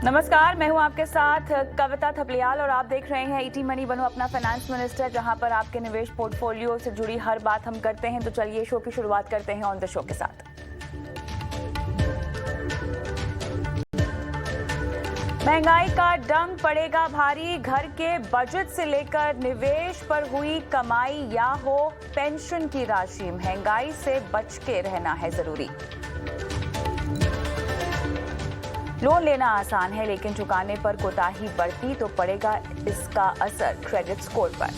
नमस्कार, मैं हूं आपके साथ कविता थपलियाल और आप देख रहे हैं ईटी मनी बनो अपना फाइनेंस मिनिस्टर, जहां पर आपके निवेश पोर्टफोलियो से जुड़ी हर बात हम करते हैं। तो चलिए शो की शुरुआत करते हैं ऑन द शो के साथ। महंगाई का डंक पड़ेगा भारी, घर के बजट से लेकर निवेश पर हुई कमाई या हो पेंशन की राशि, महंगाई से बच के रहना है जरूरी। लोन लेना आसान है लेकिन चुकाने पर कोताही बढ़ती तो पड़ेगा इसका असर क्रेडिट स्कोर पर।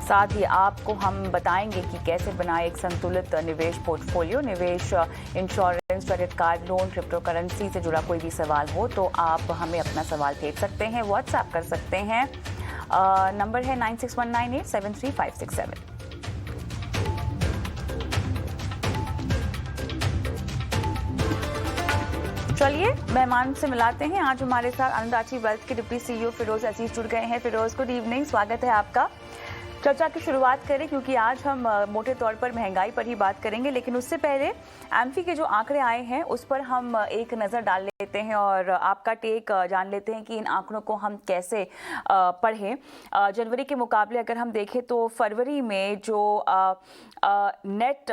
साथ ही आपको हम बताएंगे कि कैसे बनाए एक संतुलित निवेश पोर्टफोलियो। निवेश, insurance, credit card, loan, crypto currency से जुड़ा कोई भी सवाल हो तो आप हमें अपना सवाल भेज सकते हैं, व्हाट्सएप कर सकते हैं। नंबर है 9619873567। चलिए मेहमान से मिलाते हैं। आज हमारे साथ आनंद आची वेल्थ के डिप्टी सीईओ फिरोज अजीज जुड़ गए हैं। फिरोज, गुड इवनिंग, स्वागत है आपका। चर्चा की शुरुआत करें क्योंकि आज हम मोटे तौर पर महंगाई पर ही बात करेंगे, लेकिन उससे पहले एमफी के जो आंकड़े आए हैं उस पर हम एक नज़र डाल लेते हैं और आपका टेक जान लेते हैं कि इन आंकड़ों को हम कैसे पढ़ें। जनवरी के मुकाबले अगर हम देखें तो फरवरी में जो नेट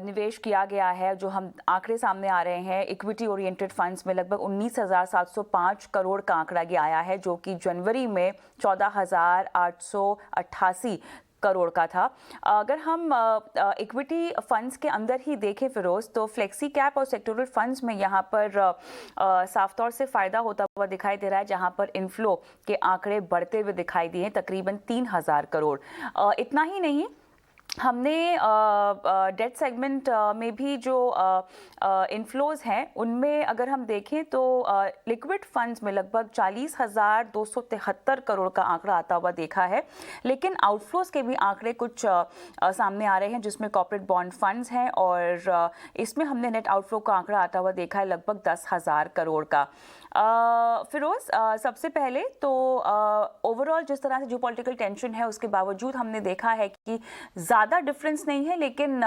निवेश किया गया है, जो हम आंकड़े सामने आ रहे हैं इक्विटी ओरिएंटेड फंड्स में, लगभग 19,705 करोड़ का आंकड़ा गया आया है, जो कि जनवरी में 14,888 करोड़ का था। अगर हम इक्विटी फंड्स के अंदर ही देखें फिरोज, तो फ्लेक्सी कैप और सेक्टोरल फंड्स में यहाँ पर साफ तौर से फायदा होता हुआ दिखाई दे रहा है, जहाँ पर इनफ्लो के आंकड़े बढ़ते हुए दिखाई दिए, तकरीबन 3,000 करोड़। इतना ही नहीं, हमने डेट सेगमेंट में भी जो इनफ्लोज हैं उनमें अगर हम देखें तो लिक्विड फंड्स में लगभग 40,273 करोड़ का आंकड़ा आता हुआ देखा है। लेकिन आउटफ्लोज के भी आंकड़े कुछ सामने आ रहे हैं, जिसमें कॉर्पोरेट बॉन्ड फंड्स हैं और इसमें हमने नेट आउटफ्लो का आंकड़ा आता हुआ देखा है लगभग 10,000 करोड़ का। फिरोज, सबसे पहले तो ओवरऑल जिस तरह से जो पॉलिटिकल टेंशन है उसके बावजूद हमने देखा है कि ज़्यादा डिफरेंस नहीं है, लेकिन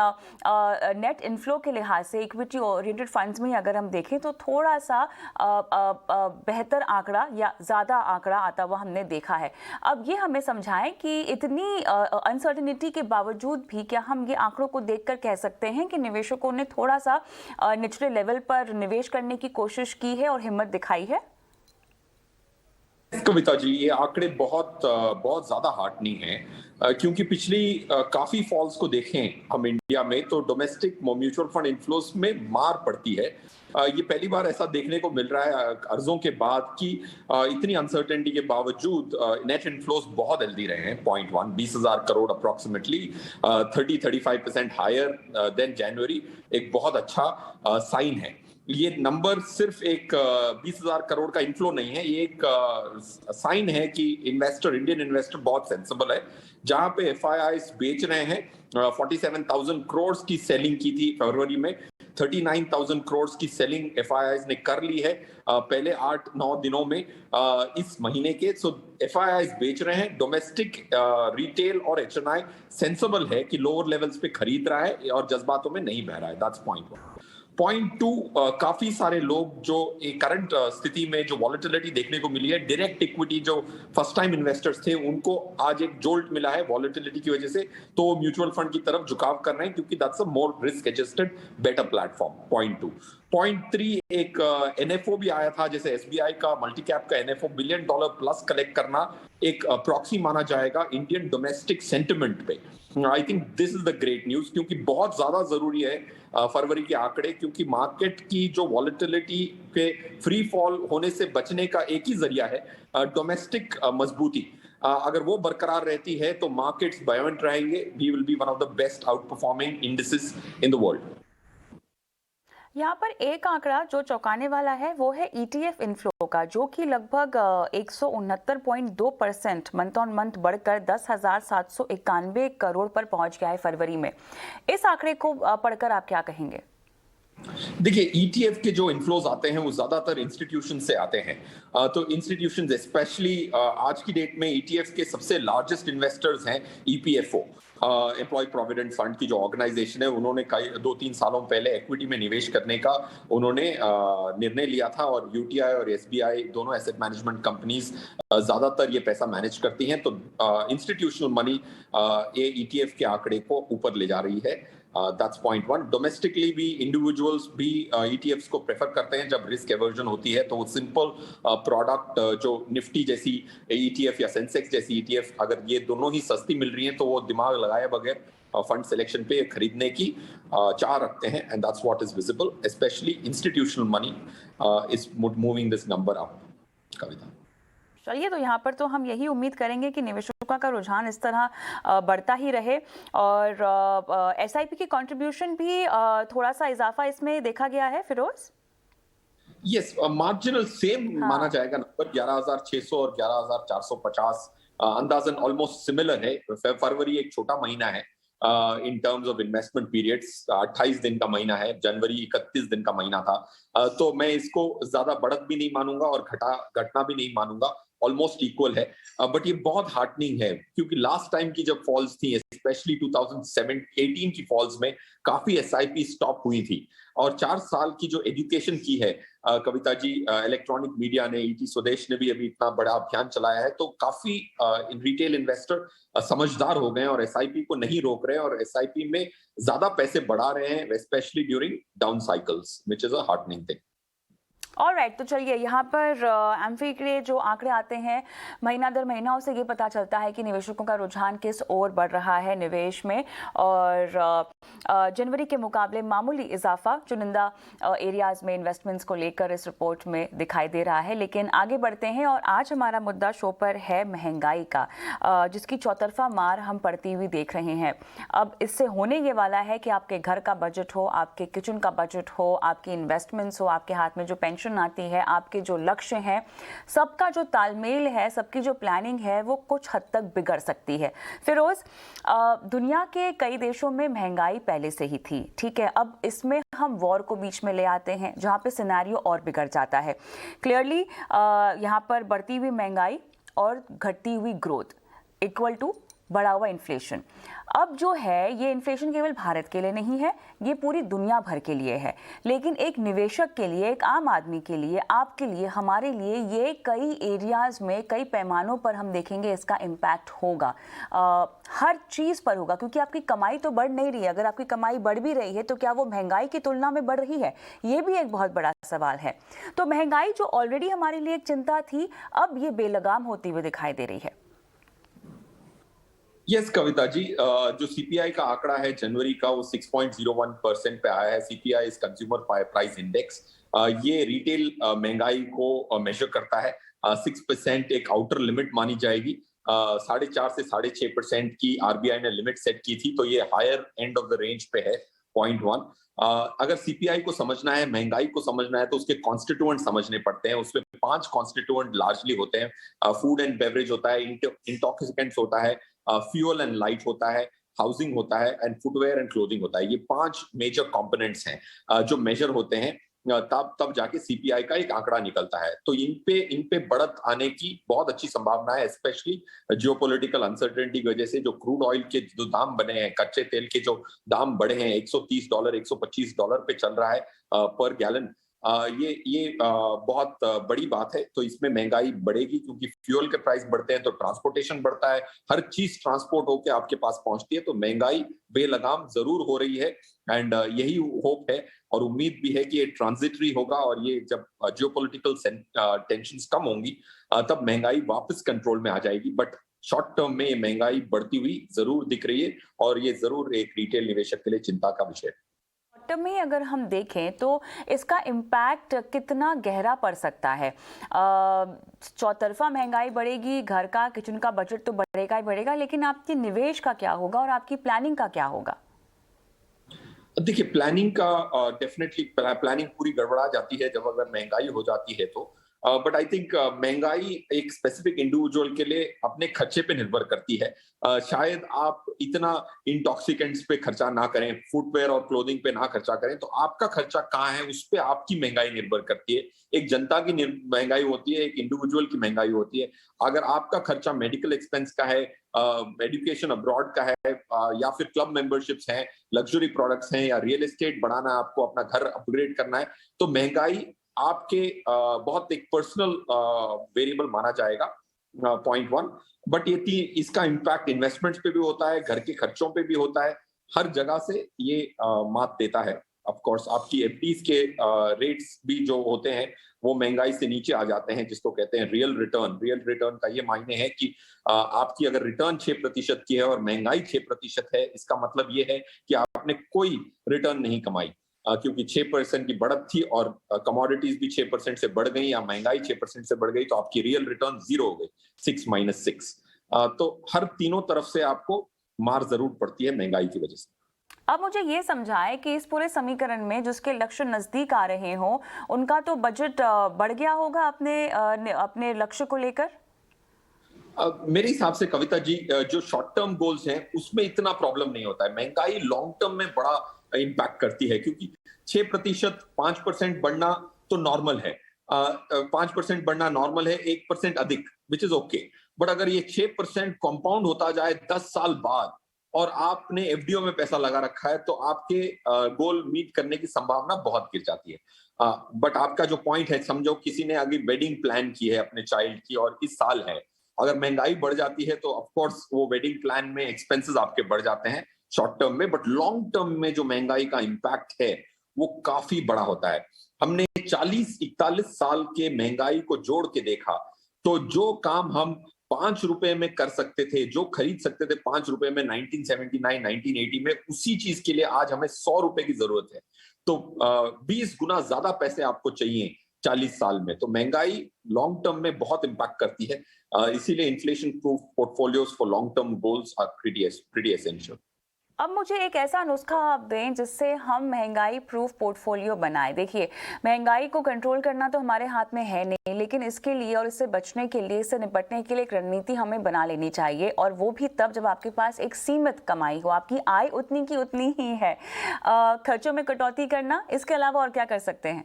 नेट इनफ्लो के लिहाज से इक्विटी ओरिएंटेड फंड्स में अगर हम देखें तो थोड़ा सा बेहतर आंकड़ा या ज़्यादा आंकड़ा आता हुआ हमने देखा है। अब ये हमें समझाएं कि इतनी अनसर्टेनिटी के बावजूद भी क्या हम ये आंकड़ों को देखकर कह सकते हैं कि निवेशकों ने थोड़ा सा निचले लेवल पर निवेश करने की कोशिश की है और हिम्मत दिखाई है? कविता जी, ये आंकड़े बहुत ज्यादा हार्ड नहीं है, क्योंकि पिछली काफी फॉल्स को देखें हम इंडिया में तो डोमेस्टिक म्यूचुअल फंड इनफ्लोस में मार पड़ती है। ये पहली बार ऐसा देखने को मिल रहा है अर्जों के बाद कि इतनी अनसर्टेनिटी के बावजूद नेट इनफ्लोस बहुत हेल्दी रहे हैं। 20,000 करोड़ अप्रोक्सीमेटली 30-35% हायर देन जनवरी, एक बहुत अच्छा साइन है। ये नंबर सिर्फ एक 20,000 करोड़ का इनफ्लो नहीं है, ये एक साइन है कि इंडियन इन्वेस्टर बहुत सेंसिबल है। जहां पे एफआईआईज बेच रहे हैं, 47,000 करोड़ की सेलिंग की थी फरवरी में, 39,000 करोड़ की सेलिंग एफआईआईज ने कर ली है पहले 8-9 दिनों में इस महीने के। सो एफआईआईज बेच रहे हैं, डोमेस्टिक रिटेल और एचएनआई सेंसिबल है कि लोअर लेवल्स पे खरीद रहा है और जज्बातों में नहीं बह रहा है। That's point 1। पॉइंट 2, काफी सारे लोग जो एक करंट स्थिति में जो वॉलेटिलिटी देखने को मिली है, डायरेक्ट इक्विटी जो फर्स्ट टाइम इन्वेस्टर्स थे उनको आज एक जोल्ट मिला है वॉलेटिलिटी की वजह से, तो म्यूचुअल फंड की तरफ झुकाव कर रहे हैं क्योंकि that's a more risk adjusted better platform. Point 2। Point 3, एक एनएफओ भी आया था, जैसे एसबीआई का मल्टी कैप का एनएफओ $1 बिलियन प्लस कलेक्ट करना एक प्रॉक्सी माना जाएगा इंडियन डोमेस्टिक सेंटिमेंट पे। I think this is the great news, क्योंकि बहुत ज्यादा जरूरी है फरवरी के आंकड़े, क्योंकि मार्केट की जो वॉलेटिलिटी पे फ्री फॉल होने से बचने का एक ही जरिया है डोमेस्टिक मजबूती। अगर वो बरकरार रहती है तो मार्केट्स बायोंट रहेंगे। We will be one of the best outperforming indices in the world. यहाँ पर एक आंकड़ा जो चौंकाने वाला है वो है ईटीएफ इनफ्लो का, जो कि लगभग 169.2% मंथ ऑन मंथ बढ़कर 10,791 करोड़ पर पहुंच गया है फरवरी में। इस आंकड़े को पढ़कर आप क्या कहेंगे? देखिए ईटीएफ के जो इन्फ्लोज आते हैं वो ज्यादातर इंस्टीट्यूशन से आते हैं। तो इंस्टीट्यूशन स्पेशली आज की डेट में ईटीएफ के सबसे लार्जेस्ट इन्वेस्टर्स हैं ईपीएफओ, एम्प्लॉय प्रोविडेंट फंड की जो ऑर्गेनाइजेशन है। उन्होंने कई 2-3 सालों पहले इक्विटी में निवेश करने का उन्होंने निर्णय लिया था, और यूटीआई और एसबीआई दोनों एसेट मैनेजमेंट कंपनीज ज्यादातर ये पैसा मैनेज करती हैं। तो इंस्टीट्यूशनल मनी ये ईटीएफ के आंकड़े को ऊपर ले जा रही है। That's point one. डोमेस्टिकली भी इंडिविजुअल्स भी ईटीएफ्स को प्रेफर करते हैं जब रिस्क एवर्जन होती है, तो वो सिंपल प्रोडक्ट जो निफ्टी जैसी ईटीएफ या सेंसेक्स जैसी ईटीएफ अगर ये दोनों ही सस्ती मिल रही हैं तो वो दिमाग लगाए बगैर फंड सिलेक्शन पे खरीदने की चाह रखते हैं। And that's what is visible, specially institutional money is moving this number up. Kavita, चलिए, तो यहाँ पर तो हम यही उम्मीद करेंगे कि निवेशकों का रुझान इस तरह बढ़ता ही रहे, और एसआईपी की कंट्रीब्यूशन भी थोड़ा सा इजाफा इसमें देखा गया है फिरोज। यस, मार्जिनल सेम माना जाएगा नंबर 11,600 और 11,450 अंदाजन ऑलमोस्ट सिमिलर है। फरवरी एक छोटा महीना है in terms of investment periods, 28 दिन का महीना है, जनवरी 31 दिन का महीना था। तो मैं इसको ज्यादा बढ़त भी नहीं मानूंगा और घटना भी नहीं मानूंगा, ऑलमोस्ट इक्वल है। बट ये बहुत हार्टनिंग है क्योंकि लास्ट टाइम की जब फॉल्स थी, स्पेशली 2018 की फॉल्स में काफी एसआईपी स्टॉप हुई थी। और 4 साल की जो एजुकेशन की है कविता जी, इलेक्ट्रॉनिक मीडिया ने, ईटी स्वदेश ने भी अभी इतना बड़ा अभियान चलाया है, तो काफी रिटेल इन्वेस्टर समझदार हो गए और एसआईपी को नहीं रोक रहे और एसआईपी में ज्यादा पैसे बढ़ा रहे हैं, specially during down cycles, which is a heartening thing. Alright, तो चलिए, यहाँ पर एम्फी के जो आंकड़े आते हैं महीना दर महीना, उससे ये पता चलता है कि निवेशकों का रुझान किस ओर बढ़ रहा है निवेश में, और जनवरी के मुकाबले मामूली इजाफा चुनिंदा एरियाज में इन्वेस्टमेंट्स को लेकर इस रिपोर्ट में दिखाई दे रहा है। लेकिन आगे बढ़ते हैं, और आज हमारा मुद्दा शो पर है महंगाई का, जिसकी चौतरफा मार हम पड़ती हुई देख रहे हैं। अब इससे होने ये वाला है कि आपके घर का बजट हो, आपके किचन का बजट हो, आपकी इन्वेस्टमेंट्स हो, आपके हाथ में जो पेंशन आती है, आपके जो लक्ष्य हैं, सबका जो तालमेल है, सबकी जो प्लानिंग है, वो कुछ हद तक बिगड़ सकती है। फिरोज, दुनिया के कई देशों में महंगाई पहले से ही थी, ठीक है, अब इसमें हम वॉर को बीच में ले आते हैं जहां पे सिनेरियो और बिगड़ जाता है। क्लियरली यहां पर बढ़ती हुई महंगाई और घटती हुई ग्रोथ इक्वल टू बढ़ा हुआ इन्फ्लेशन। अब जो है, ये इन्फ्लेशन केवल भारत के लिए नहीं है, ये पूरी दुनिया भर के लिए है। लेकिन एक निवेशक के लिए, एक आम आदमी के लिए, आपके लिए, हमारे लिए, ये कई एरियाज में, कई पैमानों पर हम देखेंगे इसका इम्पैक्ट होगा। हर चीज़ पर होगा, क्योंकि आपकी कमाई तो बढ़ नहीं रही है। अगर आपकी कमाई बढ़ भी रही है तो क्या वो महंगाई की तुलना में बढ़ रही है? ये भी एक बहुत बड़ा सवाल है। तो महंगाई जो ऑलरेडी हमारे लिए एक चिंता थी, अब ये बेलगाम होती हुई दिखाई दे रही है। यस कविता जी, जो सीपीआई का आंकड़ा है जनवरी का, वो 6.01% पे आया है। CPI is consumer price index. ये रिटेल महंगाई को मेजर करता है। 6% एक आउटर लिमिट मानी जाएगी। 4.5 से 6.5% की आरबीआई ने लिमिट सेट की थी, तो ये higher end of the range पे है, 0.1। अगर सीपीआई को समझना है, महंगाई को समझना है, तो उसके कॉन्स्टिट्यूएंट समझने पड़ते हैं। उसमें 5 कॉन्स्टिट्यूएंट लार्जली होते हैं। फूड एंड बेवरेज होता है, इंटॉक्सिकेंट्स होता है, फ्यूल एंड लाइट होता है, हाउसिंग होता है, एंड फुटवेयर एंड क्लोथिंग होता है। ये 5 मेजर कंपोनेंट्स हैं जो मेजर होते हैं, तब जाके सीपीआई का एक आंकड़ा निकलता है। तो इन पे बढ़त आने की बहुत अच्छी संभावना है, स्पेशली जियोपॉलिटिकल अनसर्टेनिटी की वजह से। जो क्रूड ऑयल के जो दाम बने हैं, कच्चे तेल के जो दाम बढ़े हैं, $130 $125 पे चल रहा है पर गैलन। ये बहुत बड़ी बात है। तो इसमें महंगाई बढ़ेगी क्योंकि फ्यूल के प्राइस बढ़ते हैं तो ट्रांसपोर्टेशन बढ़ता है, हर चीज ट्रांसपोर्ट होकर आपके पास पहुंचती है, तो महंगाई बेलगाम जरूर हो रही है। एंड यही होप है और उम्मीद भी है कि ये ट्रांजिटरी होगा, और ये जब जियोपॉलिटिकल टेंशंस कम होंगी तब महंगाई वापस कंट्रोल में आ जाएगी। बट शॉर्ट टर्म में ये महंगाई बढ़ती हुई जरूर दिख रही है, और ये जरूर एक रिटेल निवेशक के लिए चिंता का विषय है। में अगर हम देखें तो इसका इम्पैक्ट कितना गहरा पड़ सकता है? चौतरफा महंगाई बढ़ेगी, घर का, किचन का बजट तो बढ़ेगा ही बढ़ेगा, लेकिन आपके निवेश का क्या होगा और आपकी प्लानिंग का क्या होगा? देखिए, प्लानिंग का डेफिनेटली प्लानिंग पूरी गड़बड़ा जाती है जब अगर महंगाई हो जाती है तो। बट आई थिंक महंगाई एक स्पेसिफिक इंडिविजुअल के लिए अपने खर्चे पे निर्भर करती है। शायद आप इतना इंटॉक्सिकेंट्स पे खर्चा ना करें, फुटवेयर और क्लोथिंग पे ना खर्चा करें, तो आपका खर्चा कहाँ है उस पे आपकी महंगाई निर्भर करती है। एक जनता की महंगाई होती है, एक इंडिविजुअल की महंगाई होती है। अगर आपका खर्चा मेडिकल एक्सपेंस का है, एजुकेशन अब्रॉड का है, या फिर क्लब मेंबरशिप्स हैं, लग्जरी प्रोडक्ट्स हैं, या रियल एस्टेट बढ़ाना है, आपको अपना घर अपग्रेड करना है, तो महंगाई आपके बहुत एक पर्सनल वेरिएबल माना जाएगा, पॉइंट वन। बट इसका इम्पैक्ट इन्वेस्टमेंट्स पे भी होता है, घर के खर्चों पे भी होता है, हर जगह से ये मात देता है। ऑफ कोर्स आपकी एफडीज के रेट्स भी जो होते हैं वो महंगाई से नीचे आ जाते हैं, जिसको कहते हैं रियल रिटर्न। रियल रिटर्न का ये मायने है कि आपकी अगर रिटर्न 6% की है और महंगाई 6% है, इसका मतलब ये है कि आपने कोई रिटर्न नहीं कमाई, क्योंकि 6% की बढ़त थी और कमोडिटीज भी 6% से बढ़ गई या महंगाई 6% से बढ़ गई, तो आपकी रियल रिटर्न 0 हो गई, 6 - 6। तो हर तीनों तरफ से आपको मार जरूर पड़ती है महंगाई की वजह से। अब मुझे ये समझाएं कि इस पूरे समीकरण में जिसके लक्ष्य नजदीक आ रहे हों, उनका तो बजट बढ़ गया होगा अपने लक्ष्य को लेकर। मेरे हिसाब से कविता जी, जो शॉर्ट टर्म गोल्स हैं उसमें इतना प्रॉब्लम नहीं होता है। महंगाई लॉन्ग टर्म में बड़ा इम्पैक्ट करती है, क्योंकि 6%, 5% बढ़ना तो नॉर्मल है। 5% बढ़ना नॉर्मल है, 1% अधिक, विच इज ओके। बट अगर ये 6% कंपाउंड होता जाए 10 साल बाद और आपने एफडीओ में पैसा लगा रखा है, तो आपके गोल मीट करने की संभावना बहुत गिर जाती है। बट आपका जो पॉइंट है, समझो किसी ने अभी वेडिंग प्लान की है अपने चाइल्ड की और इस साल है, अगर महंगाई बढ़ जाती है तो ऑफ कोर्स वो वेडिंग प्लान में एक्सपेंसेस आपके बढ़ जाते हैं शॉर्ट टर्म में, बट लॉन्ग टर्म में जो महंगाई का इंपैक्ट है वो काफी बड़ा होता है। हमने 40-41 साल के महंगाई को जोड़ के देखा, तो जो काम हम 5 रुपए में कर सकते थे, जो खरीद सकते थे 5 रुपए में 1979 1980 में, उसी चीज के लिए आज हमें 100 रुपए की जरूरत है। तो 20 गुना ज्यादा पैसे आपको चाहिए 40 साल में। तो महंगाई लॉन्ग टर्म में बहुत इंपैक्ट करती है। इसीलिए inflation proof portfolios for long term goals are pretty essential. अब मुझे एक ऐसा नुस्खा आप दें जिससे हम महंगाई प्रूफ पोर्टफोलियो बनाएं। देखिए, महंगाई को कंट्रोल करना तो हमारे हाथ में है नहीं, लेकिन इसके लिए और इससे बचने के लिए, इससे निपटने के लिए एक रणनीति हमें बना लेनी चाहिए, और वो भी तब जब आपके पास एक सीमित कमाई हो, आपकी आय उतनी की उतनी ही है। खर्चों में कटौती करना, इसके अलावा और क्या कर सकते हैं?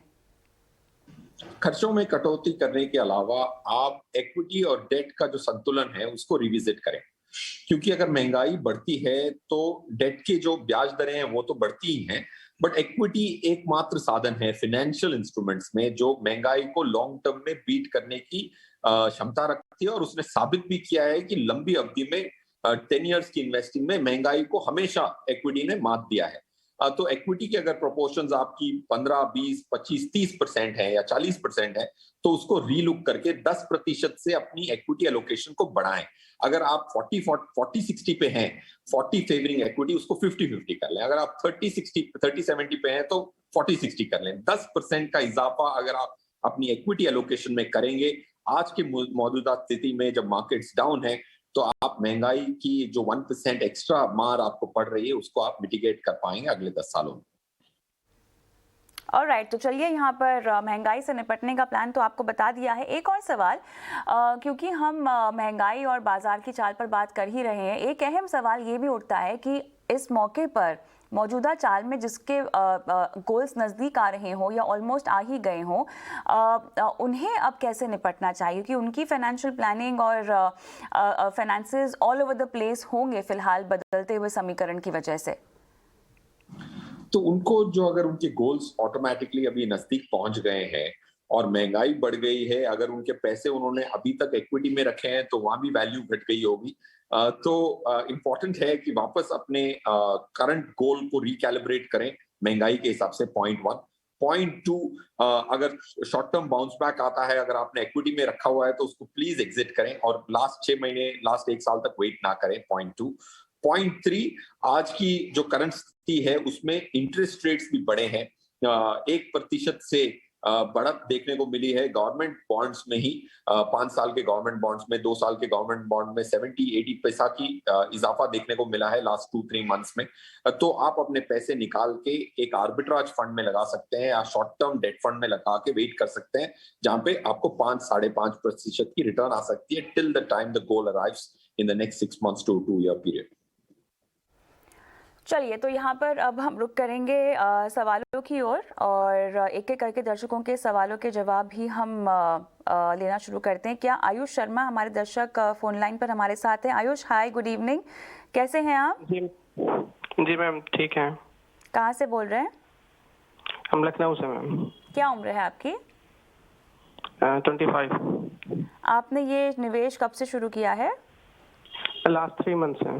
खर्चों में कटौती करने के अलावा आप इक्विटी और डेट का जो संतुलन है उसको रिविजिट करें, क्योंकि अगर महंगाई बढ़ती है तो डेट के जो ब्याज दरें हैं वो तो बढ़ती ही हैं, बट इक्विटी एकमात्र साधन है फाइनेंशियल इंस्ट्रूमेंट्स में जो महंगाई को लॉन्ग टर्म में बीट करने की क्षमता रखती है। और उसने साबित भी किया है कि लंबी अवधि में 10 इयर्स की इन्वेस्टिंग में महंगाई को हमेशा इक्विटी ने मात दिया है। तो इक्विटी के अगर प्रोपोर्शंस आपकी 15, 20, 25, 30% है या 40% है, तो उसको रीलुक करके 10% से अपनी इक्विटी एलोकेशन को बढ़ाएं। अगर आप 40-60 पे हैं, 40 फेवरिंग इक्विटी, उसको 50-50 कर लें। अगर आप 30-70 पे हैं तो 40-60 कर लें। 10% का इजाफा अगर आप अपनी इक्विटी एलोकेशन में करेंगे, आज के मौजूदा स्थिति में जब मार्केट्स डाउन है, तो आप महंगाई की जो 1% एक्स्ट्रा मार आपको पड़ रही है उसको आप मिटिगेट कर पाएंगे अगले 10 सालों में। ऑलराइट, तो चलिए, यहाँ पर महंगाई से निपटने का प्लान तो आपको बता दिया है। एक और सवाल, क्योंकि हम महंगाई और बाजार की चाल पर बात कर ही रहे हैं, एक अहम सवाल ये भी उठता है कि इस मौके पर मौजूदा चाल में जिसके गोल्स नज़दीक आ रहे हों या ऑलमोस्ट आ ही गए हों, उन्हें अब कैसे निपटना चाहिए, क्योंकि उनकी फाइनेंशियल प्लानिंग और finances all over the place होंगे फिलहाल बदलते हुए समीकरण की वजह से। तो उनको जो अगर उनके गोल्स ऑटोमेटिकली अभी नजदीक पहुंच गए हैं और महंगाई बढ़ गई है, अगर उनके पैसे उन्होंने अभी तक इक्विटी में रखे हैं तो वहां भी वैल्यू घट गई होगी। तो इम्पोर्टेंट है कि वापस अपने करंट गोल को रिकैलिब्रेट करें महंगाई के हिसाब से, पॉइंट 1। पॉइंट 2, अगर शॉर्ट टर्म बाउंस बैक आता है, अगर आपने इक्विटी में रखा हुआ है तो उसको प्लीज एग्जिट करें और लास्ट 6 महीने, लास्ट 1 साल तक वेट ना करें, पॉइंट 2। पॉइंट 3, आज की जो करंट स्थिति है उसमें इंटरेस्ट रेट्स भी बढ़े हैं। 1% से बढ़त देखने को मिली है गवर्नमेंट बॉन्ड्स में ही। 5 साल के गवर्नमेंट बॉन्ड्स में, 2 साल के गवर्नमेंट बॉन्ड में 70-80 पैसा की इजाफा देखने को मिला है लास्ट 2-3 मंथ्स में। तो आप अपने पैसे निकाल के एक आर्बिट्राज फंड में लगा सकते हैं या शॉर्ट टर्म डेट फंड में लगा के वेट कर सकते हैं, जहां पे आपको 5-5.5% की रिटर्न आ सकती है till the time the goal arrives in the next 6 months to 2 year period। चलिए, तो यहाँ पर अब हम रुक करेंगे सवालों की ओर और एक एक करके दर्शकों के सवालों के जवाब भी हम लेना शुरू करते हैं। क्या आयुष शर्मा हमारे दर्शक फोन लाइन पर हमारे साथ हैं? आयुष, हाय, गुड इवनिंग, कैसे हैं आप? जी मैम, ठीक है। कहाँ से बोल रहे हैं? हम लखनऊ से मैम। क्या उम्र है आपकी? 25। आपने ये निवेश कब से शुरू किया है? लास्ट 3 months है।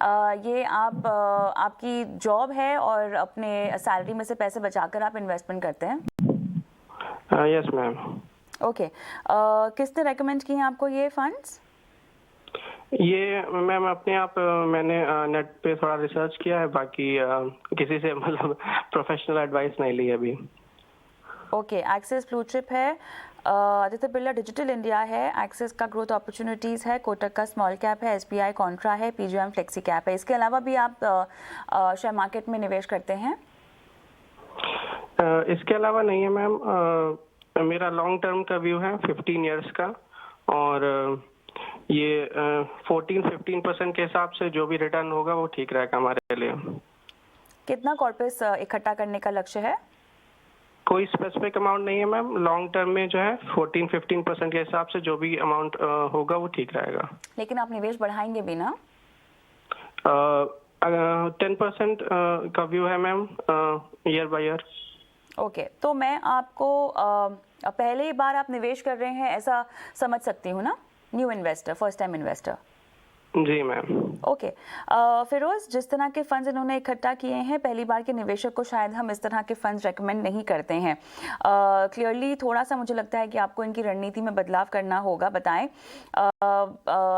ये आप आपकी जॉब है और अपने सैलरी में से पैसे बचाकर आप इन्वेस्टमेंट करते हैं? Yes ma'am. ओके, किसने रेकमेंड की हैं आपको ये फंड्स? ये मैम अपने आप मैंने नेट पे थोड़ा रिसर्च किया है, बाकी किसी से मतलब प्रोफेशनल एडवाइस नहीं ली अभी। ओके, एक्सिस ब्लू चिप है, आदित्य बिरला डिजिटल इंडिया है, एक्सिस का ग्रोथ अपॉर्चुनिटीज़ है, कोटक का स्मॉल कैप है, एसबीआई कॉन्ट्रा है, पीजीएम फ्लेक्सी कैप है। इसके अलावा भी आप शेयर मार्केट में निवेश करते हैं? इसके अलावा नहीं है मैम। मेरा लॉन्ग टर्म का व्यू है 15 years का, और ये 14-15% के हिसाब से जो भी रिटर्न होगा वो ठीक रहेगा हमारे लिए। कितना कॉर्पस इकट्ठा करने का लक्ष्य है? कोई स्पेसिफिक अमाउंट नहीं है मैम। लॉन्ग टर्म में जो है 14-15% के हिसाब से जो भी अमाउंट होगा वो ठीक रहेगा। लेकिन आप निवेश बढ़ाएंगे भी ना? 10% का व्यू है ma'am, year by year. Okay, तो मैं आपको पहली बार आप निवेश कर रहे हैं ऐसा समझ सकती हूँ ना? New investor, first time investor. जी मैम। ओके, फिरोज, जिस तरह के फंड्स इन्होंने इकट्ठा किए हैं, पहली बार के निवेशक को शायद हम इस तरह के फंड्स रेकमेंड नहीं करते हैं। क्लियरली थोड़ा सा मुझे लगता है कि आपको इनकी रणनीति में बदलाव करना होगा। बताएं,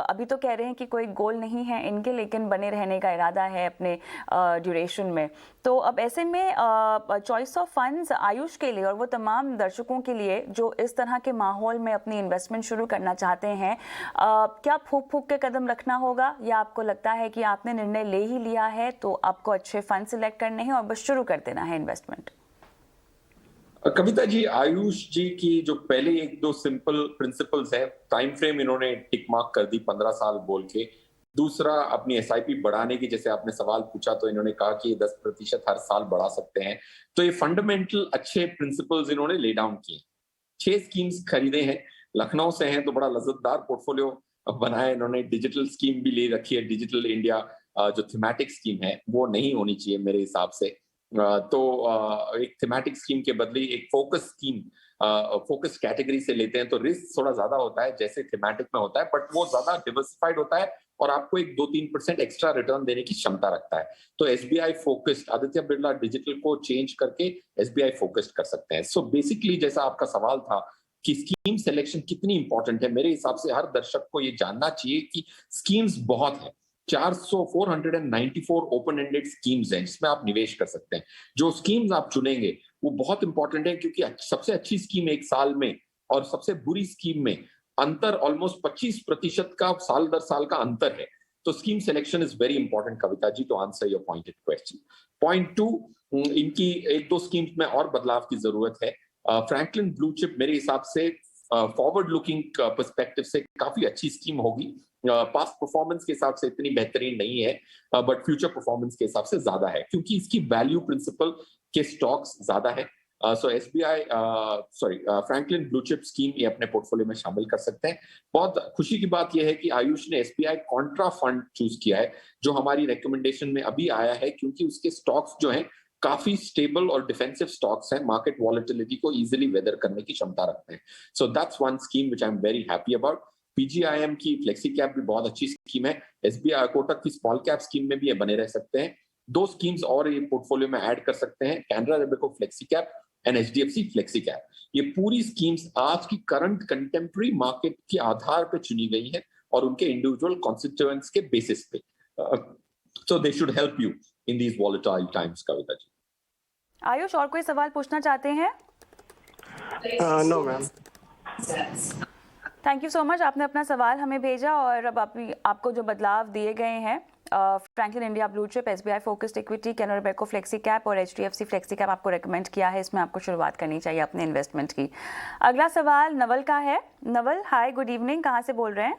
अभी तो कह रहे हैं कि कोई गोल नहीं है इनके, लेकिन बने रहने का इरादा है अपने ड्यूरेशन में। तो अब ऐसे में चॉइस ऑफ फंड्स आयुष के लिए और वो तमाम दर्शकों के लिए जो इस तरह के माहौल में अपनी इन्वेस्टमेंट शुरू करना चाहते हैं, क्या फूंक फूंक के कदम रखना होगा, या आपको लगता है कि आपने निर्णय ले ही लिया है तो आपको अच्छे फंड सिलेक्ट करने हैं और बस शुरू कर देना है इन्वेस्टमेंट? कविता जी, आयुष जी की जो पहले 1-2 सिंपल प्रिंसिपल्स है, टाइम फ्रेम इन्होंने टिक मार्क कर दी 15 साल बोल के। दूसरा, अपनी एसआईपी बढ़ाने की, जैसे आपने सवाल पूछा तो इन्होंने कहा कि 10% हर साल बढ़ा सकते हैं। तो ये फंडामेंटल अच्छे प्रिंसिपल्स इन्होंने ले डाउन किए। 6 स्कीम्स खरीदे हैं, लखनऊ से हैं तो बड़ा लज्जतदार पोर्टफोलियो बनाया इन्होंने। डिजिटल स्कीम भी ले रखी है, डिजिटल इंडिया जो थीमेटिक स्कीम है वो नहीं होनी चाहिए मेरे हिसाब से। तो एक थीमेटिक स्कीम के बदले एक फोकस स्कीम, फोकस कैटेगरी से लेते हैं तो रिस्क थोड़ा ज्यादा होता है जैसे थीमेटिक में होता है, बट वो ज्यादा डिवर्सिफाइड होता है और आपको एक 2-3% एक्स्ट्रा रिटर्न देने की क्षमता रखता है। तो SBI focused, Aditya Birla digital को चेंज करके एसबीआई फोकस्ड कर सकते हैं। सो बेसिकली जैसा आपका सवाल था कि स्कीम सिलेक्शन कितनी इंपॉर्टेंट है, मेरे हिसाब से हर दर्शक को ये जानना चाहिए कि स्कीम्स बहुत है। 494 ओपन एंडेड स्कीम्स हैं जिसमें आप निवेश कर सकते हैं। जो स्कीम्स आप चुनेंगे वो बहुत इंपॉर्टेंट है, क्योंकि सबसे अच्छी स्कीम 1 साल में और सबसे बुरी स्कीम में अंतर ऑलमोस्ट 25% का साल दर साल का अंतर है। तो scheme selection is very important Kavita ji, to answer your pointed question. Point 2, इनकी 1-2 स्कीम्स में और बदलाव की जरूरत है। फ्रैंकलिन ब्लू चिप मेरे हिसाब से फॉरवर्ड लुकिंग पर्सपेक्टिव से काफी अच्छी स्कीम होगी। पास्ट परफॉर्मेंस के हिसाब से इतनी बेहतरीन नहीं है, बट फ्यूचर परफॉर्मेंस के हिसाब से ज्यादा है, क्योंकि इसकी वैल्यू प्रिंसिपल के स्टॉक्स ज्यादा है। So SBI Franklin blue chip scheme ये अपने पोर्टफोलियो में शामिल कर सकते हैं। बहुत खुशी की बात यह है कि आयुष ने एसबीआई कॉन्ट्रा फंड चूज किया है, जो हमारी रिकमेंडेशन में अभी आया है, क्योंकि उसके स्टॉक्स जो हैं काफी स्टेबल और डिफेंसिव स्टॉक्स हैं, मार्केट वॉलेटिलिटी को इजीली वेदर करने की क्षमता रखते हैं। So that's one scheme which I am very happy about. PGIM की फ्लेक्सी कैप भी बहुत अच्छी स्कीम है। एसबीआई कोटक की स्मॉल कैप स्कीम में भी ये बने रह सकते हैं। 2 स्कीम्स और ये पोर्टफोलियो में ऐड कर सकते हैं, Canara Robeco flexi cap and HDFC flexi cap. ये पूरी स्कीम्स आज की करंट कंटेम्प्रेरी मार्केट के आधार पर चुनी गई है और उनके इंडिविजुअल कॉन्स्टिट्यूएंट्स के बेसिस पे। So they should help you in these volatile times. Kavita ji, Ayush, और कोई सवाल पूछना चाहते हैं? No ma'am. Thank you so much, आपने अपना सवाल हमें भेजा और अब आपको जो बदलाव दिए गए हैं Franklin India blue chip, SBI focused equity, Canara bank flexi cap और एचडीएफसी फ्लेक्सी कैप आपको रेकमेंड किया है। इसमें आपको शुरुआत करनी चाहिए अपने इन्वेस्टमेंट की। अगला सवाल नवल का है। नवल, हाय, गुड इवनिंग, कहाँ से बोल रहे हैं?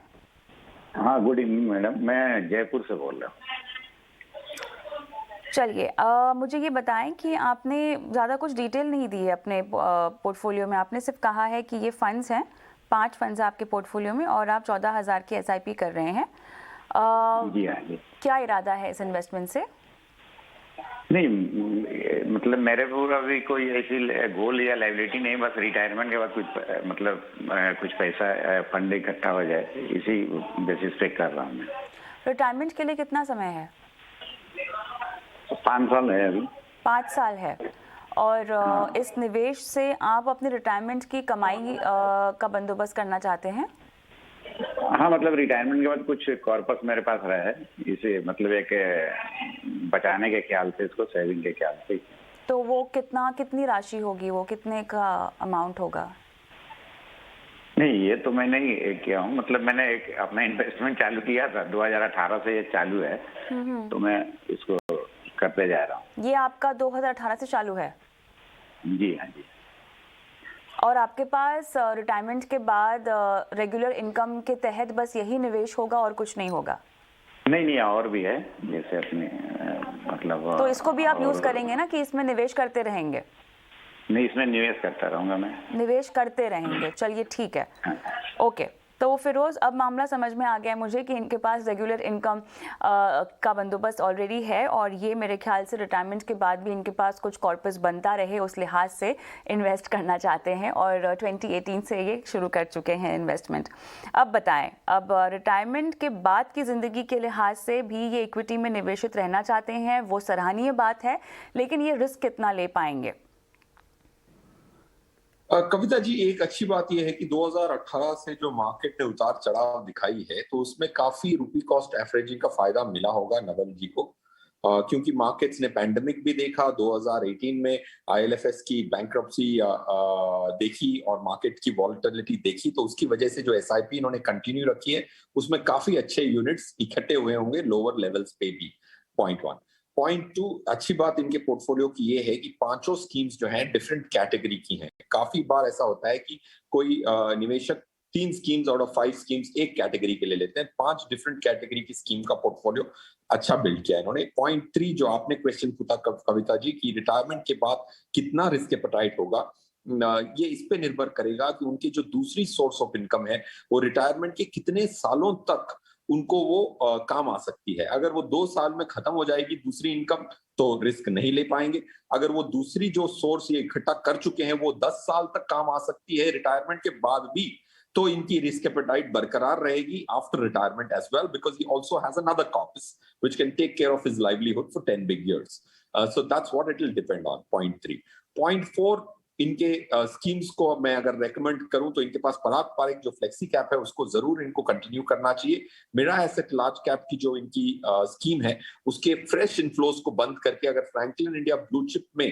हाँ, गुड इवनिंग मैडम, मैं जयपुर से बोल रहा हूँ। चलिए, मुझे ये बताएं कि आपने ज़्यादा कुछ डिटेल नहीं दी है अपने पोर्टफोलियो में। आपने सिर्फ कहा है कि ये फंड्स हैं, 5 फंड्स हैं आपके पोर्टफोलियो में और आप 14,000 की एसआईपी कर रहे हैं। जी हाँ जी। क्या इरादा है इस इन्वेस्टमेंट से? नहीं, मतलब मेरे पूरा भी कोई ऐसी गोल या लाइबिलिटी नहीं, बस रिटायरमेंट के बाद कुछ कुछ पैसा फंड इकट्ठा हो जाए, इसी बेसिस पे कर रहा हूँ मैं। रिटायरमेंट के लिए कितना समय है? 5 साल है अभी। 5 साल है। और इस निवेश से आप अपने रिटायरमेंट की कमाई का बंदोबस्त करना चाहते हैं? हाँ, मतलब रिटायरमेंट के बाद कुछ कॉर्पस मेरे पास रहा है, इसे मतलब एक बचाने के ख्याल से, इसको सेविंग के ख्याल से। तो वो कितनी राशि होगी, वो कितने का अमाउंट होगा? नहीं, ये तो मैं नहीं किया हूँ, मतलब मैंने एक अपना इन्वेस्टमेंट चालू किया था 2018 से, ये चालू है, तो मैं इसको करते जा रहा हूँ। ये आपका 2018 से चालू है? जी हाँ जी। और आपके पास रिटायरमेंट के बाद रेगुलर इनकम के तहत बस यही निवेश होगा और कुछ नहीं होगा? नहीं, और भी है, जैसे अपने मतलब। तो इसको भी आप यूज करेंगे ना कि इसमें निवेश करते रहेंगे? नहीं, इसमें निवेश करता रहूंगा मैं। निवेश करते रहेंगे, चलिए ठीक है। ओके, तो फिरोज, अब मामला समझ में आ गया मुझे कि इनके पास रेगुलर इनकम का बंदोबस्त ऑलरेडी है और ये मेरे ख्याल से रिटायरमेंट के बाद भी इनके पास कुछ कॉर्पस बनता रहे उस लिहाज से इन्वेस्ट करना चाहते हैं और 2018 से ये शुरू कर चुके हैं इन्वेस्टमेंट। अब बताएं, अब रिटायरमेंट के बाद की ज़िंदगी के लिहाज से भी ये इक्विटी में निवेशित रहना चाहते हैं, वो सराहनीय बात है, लेकिन ये रिस्क कितना ले पाएंगे? कविता जी, एक अच्छी बात यह है कि 2018 से जो मार्केट ने उतार चढ़ाव दिखाई है, तो उसमें काफी रुपी कॉस्ट एवरेजिंग का फायदा मिला होगा नवल जी को, क्योंकि मार्केट्स ने पैंडेमिक भी देखा, 2018 में आईएलएफएस की बैंक्रप्सी देखी और मार्केट की वॉलेटिलिटी देखी, तो उसकी वजह से जो एसआईपी इन्होंने कंटिन्यू रखी है उसमें काफी अच्छे यूनिट्स इकट्ठे हुए होंगे लोअर लेवल्स पे भी। पॉइंट 1। पॉइंट 2, अच्छी बात इनके पोर्टफोलियो की ये है कि पांचों स्कीम्स जो हैं डिफरेंट कैटेगरी की हैं। काफी बार ऐसा होता है कि कोई निवेशक 3 स्कीम्स आउट ऑफ 5 स्कीम्स एक कैटेगरी के ले लेते हैं, 5 डिफरेंट कैटेगरी की स्कीम का पोर्टफोलियो अच्छा बिल्ड किया है इन्होंने। पॉइंट 3, जो आपने क्वेश्चन पूछा कविता जी की रिटायरमेंट के बाद कितना रिस्क एपेटाइट होगा, ये इस पे निर्भर करेगा कि उनकी जो दूसरी सोर्स ऑफ इनकम है वो रिटायरमेंट के कितने सालों तक उनको वो काम आ सकती है। अगर वो 2 साल में खत्म हो जाएगी दूसरी इनकम तो रिस्क नहीं ले पाएंगे। अगर वो दूसरी जो सोर्स ये इकट्ठा कर चुके हैं वो 10 साल तक काम आ सकती है रिटायरमेंट के बाद भी, तो इनकी रिस्क एपेटाइट बरकरार रहेगी after retirement as well, because he also has another corpus which can take care of his livelihood for 10 big years. So that's what it will depend on. Point 3. Point 4, इनके schemes को मैं अगर recommend करूं तो इनके पास पारंपरिक जो flexi cap है उसको जरूर इनको कंटिन्यू करना चाहिए। मेरा एसेट लार्ज कैप की जो इनकी स्कीम है उसके फ्रेश इनफ्लोज को बंद करके अगर फ्रैंकलिन इंडिया ब्लू चिप में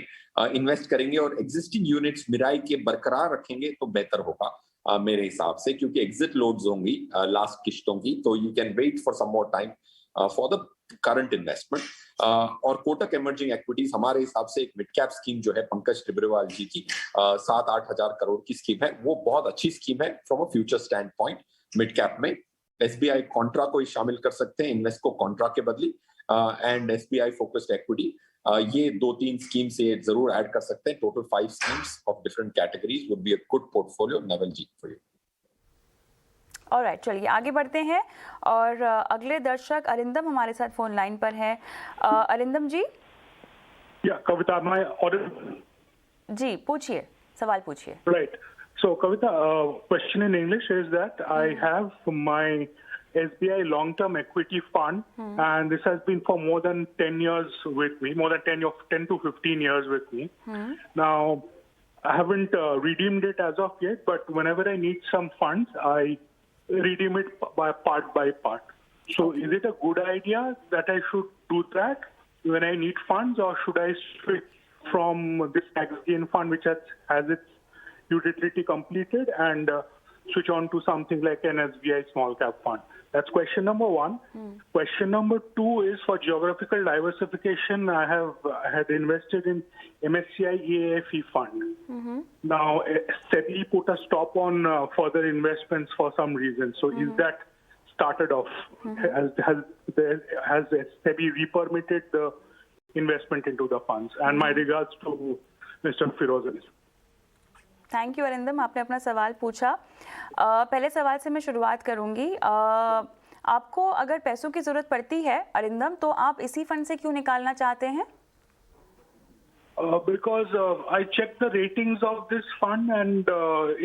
इन्वेस्ट करेंगे और एग्जिस्टिंग यूनिट्स मिराई के बरकरार रखेंगे तो बेहतर होगा मेरे हिसाब से, क्योंकि एग्जिट लोड्स होंगी लास्ट किश्तों की, तो you can wait for some more time for the current investment. और कोटक इमर्जिंग एक्विटीज हमारे हिसाब से एक मिड कैप स्कीम जो है पंकज टिब्रेवाल जी की 7-8 हजार करोड़ की स्कीम है, वो बहुत अच्छी स्कीम है from a future stand point. Mid cap में एसबीआई कॉन्ट्रा को ही शामिल कर सकते हैं, इन्वेस्ट को कॉन्ट्रा के बदले, एंड एसबीआई फोकस्ड एक्विटी, ये 2-3 स्कीम से जरूर ऐड कर सकते हैं। Total 5 schemes of different categories would be a good portfolio Naval ji for you. Alright, चलिए आगे बढ़ते हैं और अगले दर्शक अरिंदम हमारे साथ फोन लाइन पर हैं। अरिंदम जी। या कविता, मैं ऑडिबल? जी, पूछिए, सवाल पूछिए। Right, so Kavita, question in English is that I have my SBI long-term equity fund, and this has been for more than 10 years with me, more than 10 to 15 years with me. Now, I haven't redeemed it as of yet, but whenever I need some funds, I redeem it by part. So is it a good idea that I should do that when I need funds, or should I switch from this tax gain fund which has its utility completed and switch on to something like an SBI small cap fund. That's question number one. Question number two is for geographical diversification. I had invested in MSCI EAFE fund. Now, SEBI put a stop on further investments for some reason. So is that started off? Has SEBI re-permitted the investment into the funds? And my regards to Mr. Feroz Ali. Thank you Arindam, आपने अपना सवाल पूछा। पहले सवाल से मैं शुरुआत करूंगी। आपको अगर पैसों की ज़रूरत पड़ती है अरिंदम, तो आप इसी फंड से क्यों निकालना चाहते हैं? Because I checked the ratings of this fund and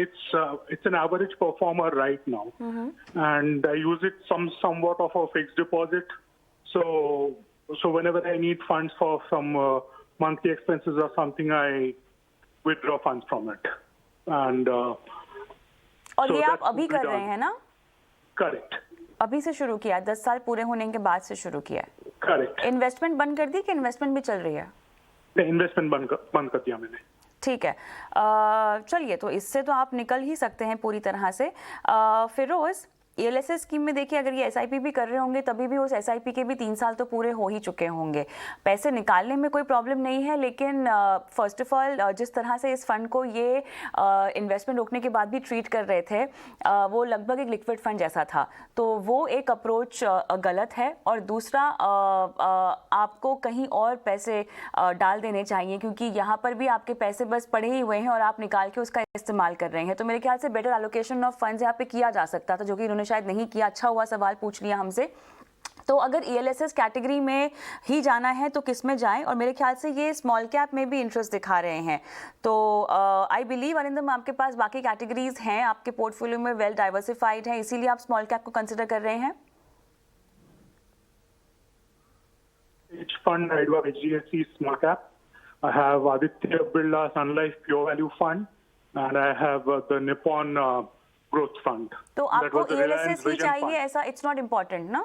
it's an average performer right now, and I use it somewhat of a fixed deposit. So whenever I need funds for some monthly expenses or something, I withdraw funds from it. And और ये आप अभी कर रहे हैं ना? Correct, अभी से शुरू किया, 10 साल पूरे होने के बाद से शुरू किया है। करेक्ट। इन्वेस्टमेंट बंद कर दी कि इन्वेस्टमेंट भी चल रही है? इन्वेस्टमेंट बंद कर दिया मैंने। ठीक है, चलिए, तो इससे तो आप निकल ही सकते हैं पूरी तरह से। फिरोज, ELSS स्कीम में देखिए, अगर ये SIP भी कर रहे होंगे तभी भी उस SIP के भी 3 साल तो पूरे हो ही चुके होंगे। पैसे निकालने में कोई प्रॉब्लम नहीं है, लेकिन फर्स्ट ऑफ ऑल जिस तरह से इस फंड को ये इन्वेस्टमेंट रोकने के बाद भी ट्रीट कर रहे थे, वो लगभग एक लिक्विड फंड जैसा था, तो वो एक अप्रोच गलत है। और दूसरा, आपको कहीं और पैसे डाल देने चाहिए, क्योंकि यहाँ पर भी आपके पैसे बस पड़े ही हुए हैं और आप निकाल के उसका इस्तेमाल कर रहे हैं। तो मेरे ख्याल से बेटर एलोकेशन ऑफ फंड्स यहाँ पे किया जा सकता था, जो कि इन्होंने शायद नहीं किया। अच्छा हुआ सवाल पूछ लिया हमसे। तो अगर ELSS कैटेगरी में ही जाना है तो किस में जाएं? और मेरे ख्याल से ये स्मॉल कैप में भी इंटरेस्ट दिखा रहे हैं। तो आई बिलीव अरिंदम, आपके पास बाकी कैटेगरीज हैं, आपके पोर्टफोलियो में वेल डाइवर्सिफाइड है, इसीलिए आप स्मॉल कैप को कंसिडर कर रहे हैं। Each fund I do have HDFC small cap. I have Aditya Birla Sun Life Pure Value Fund, and I have the Nippon Growth Fund. तो आपको ELSS ही चाहिए ऐसा? इट्स नॉट इम्पोर्टेंट ना?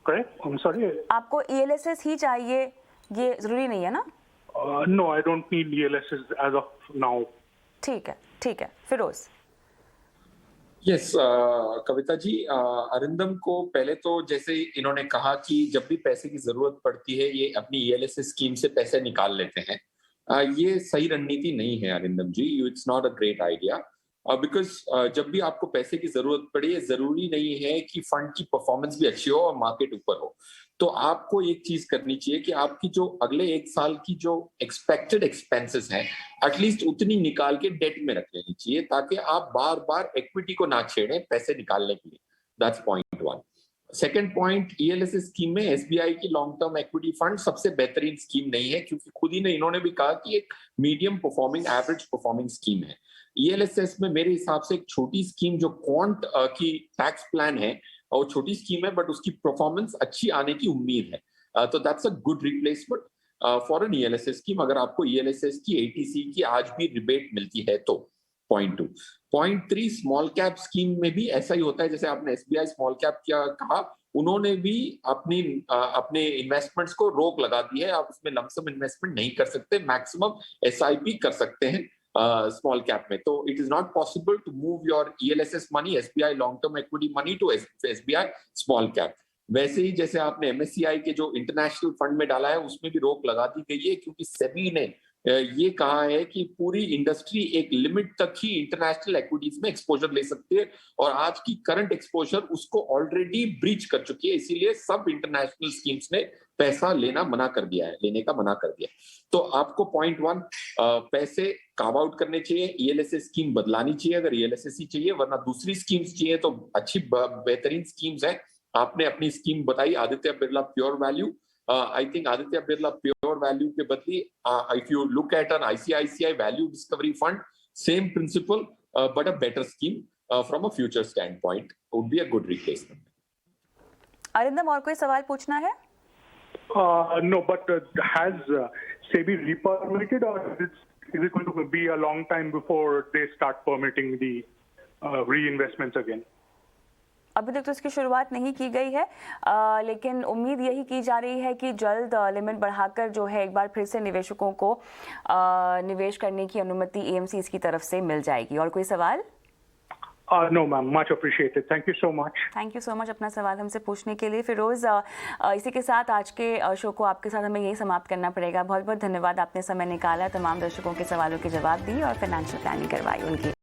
Correct? I'm sorry. आपको ELSS ही चाहिए, ये जरूरी नहीं है ना? No, I don't need ELSS as of now. ठीक है, फिरोज। यस, कविता जी, अरिंदम को पहले तो जैसे इन्होंने कहा कि जब भी पैसे की जरूरत पड़ती है ये अपनी ELSS स्कीम से पैसे निकाल लेते हैं, ये सही रणनीति नहीं है Arindam ji. It's not a great idea, because जब भी आपको पैसे की जरूरत पड़े, जरूरी नहीं है कि फंड की परफॉर्मेंस भी अच्छी हो और मार्केट ऊपर हो। तो आपको एक चीज करनी चाहिए कि आपकी जो अगले 1 साल की जो एक्सपेक्टेड एक्सपेंसेस हैं, एटलीस्ट उतनी निकाल के डेट में रख लेनी चाहिए, ताकि आप बार बार इक्विटी को ना छेड़ें पैसे निकालने के लिए। That's point 1। Second point, ELSS scheme में SBI की लॉन्ग टर्म इक्विटी फंड सबसे बेहतरीन स्कीम नहीं है, क्योंकि खुद ही ने इन्होंने भी कहा कि एक medium performing, average performing scheme है। ELSS में मेरे हिसाब से एक छोटी स्कीम जो क्वांट की टैक्स प्लान है, और छोटी स्कीम है बट उसकी परफॉर्मेंस अच्छी आने की उम्मीद है, तो that's a good replacement for an ELSS scheme, अगर आपको ELSS की ATC की आज भी रिबेट मिलती है तो। Point 2। Point 3, small cap scheme में भी ऐसा ही होता है, जैसे आपने SBI स्मॉल कैप क्या कहा, उन्होंने भी अपने इन्वेस्टमेंट्स को रोक लगा दी है। आप उसमें लमसम इन्वेस्टमेंट नहीं कर सकते, मैक्सिमम SIP कर सकते हैं स्मॉल कैप में। तो it is not possible to move your ELSS money, SBI long term equity money to SBI small cap. वैसे ही जैसे आपने MSCI के जो इंटरनेशनल फंड में डाला है, उसमें भी रोक लगा दी गई है, क्योंकि सेबी ने ये कहा है कि पूरी इंडस्ट्री एक लिमिट तक ही इंटरनेशनल एक्विटीज में एक्सपोजर ले सकती है, और आज की करंट एक्सपोजर उसको ऑलरेडी ब्रीच कर चुकी है। इसीलिए सब इंटरनेशनल स्कीम्स ने पैसा लेने का मना कर दिया। तो आपको पॉइंट 1, पैसे कार्व आउट करने चाहिए, ELSS स्कीम बदलानी चाहिए अगर ELSS ही चाहिए, वरना दूसरी स्कीम्स चाहिए तो अच्छी बेहतरीन स्कीम्स हैं। आपने अपनी स्कीम बताई Aditya Birla pure value. I think Aditya Birla Pure Value के बदली, if you look at an ICICI Value Discovery Fund, same principle, but a better scheme from a future standpoint would be a good replacement. Arindam, और कोई सवाल पूछना है? No, but has SEBI re-permitted, or is it going to be a long time before they start permitting the reinvestments again? अभी तक तो इसकी शुरुआत नहीं की गई है, लेकिन उम्मीद यही की जा रही है कि जल्द लिमिट बढ़ाकर जो है एक बार फिर से निवेशकों को निवेश करने की अनुमति एएमसीज की तरफ से मिल जाएगी। और कोई सवाल? No, ma'am. Much appreciated. Thank you so much. Thank you so much अपना सवाल हमसे पूछने के लिए। फिरोज, इसी के साथ आज के शो को आपके साथ हमें यही समाप्त करना पड़ेगा। बहुत बहुत धन्यवाद, आपने समय निकाला, तमाम दर्शकों के सवालों के जवाब दिए और फाइनेंशियल प्लानिंग करवाई उनकी।